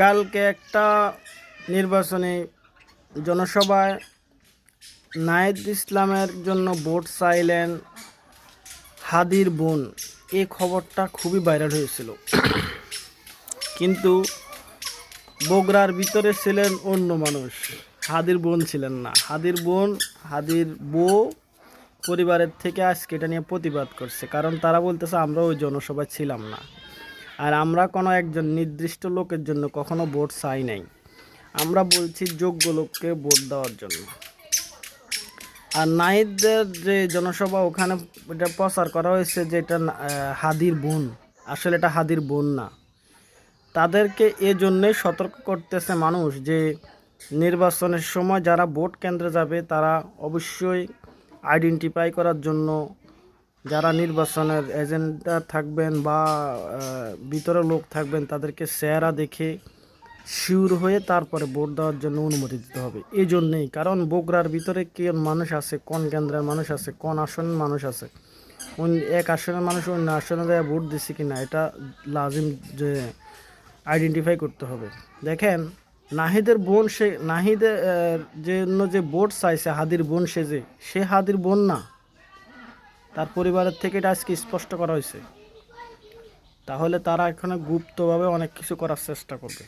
কালকে একটা নির্বাচনী জনসভায় নাহিদ ইসলামের জন্য ভোট চাইলেন হাদির বোন। এই খবরটা খুবই ভাইরাল হয়েছিল, কিন্তু বগুড়ার ভিতরে ছিলেন অন্য মানুষ, হাদির বোন ছিলেন না। হাদির বউ পরিবারের থেকে আজকে এটা নিয়ে প্রতিবাদ করছে, কারণ তারা বলতেছে আমরা ওই জনসভায় ছিলাম না, আর আমরা কোনো একজন নির্দিষ্ট লোকের জন্য কখনো ভোট চাই নাই। আমরা বলছি যোগ্য লোককে ভোট দেওয়ার জন্য। আর নাহিদের যে জনসভা, ওখানে এটা প্রচার করা হয়েছে যে এটা হাদির বোন। আসলে এটা হাদির বোন না। তাদেরকে এজন্যই সতর্ক করতেছে মানুষ যে নির্বাচনের সময় যারা ভোট কেন্দ্রে যাবে তারা অবশ্যই আইডেন্টিফাই করার জন্য, যারা নির্বাচনের এজেন্ডা থাকবেন বা ভিতরে লোক থাকবেন, তাদেরকে চেহারা দেখে শিওর হয়ে তারপরে ভোট দেওয়ার জন্য অনুমতি দিতে হবে। এই জন্যেই, কারণ বগুড়ার ভিতরে কোন মানুষ আছে, কোন কেন্দ্রের মানুষ আছে, কোন আসনের মানুষ আছে, এক আসনের মানুষ অন্য আসনে দেওয়া ভোট দিচ্ছে কিনা, এটা লাজিম যে আইডেন্টিফাই করতে হবে। দেখেন, নাহিদের বোন, নাহিদের জন্য যে ভোট চাইছে হাদির বোন, সে হাদির বোন না। তার পরিবারের থেকে এটা আজকে স্পষ্ট করা হয়েছে। তাহলে তারা এখানে গুপ্তভাবে অনেক কিছু করার চেষ্টা করবে।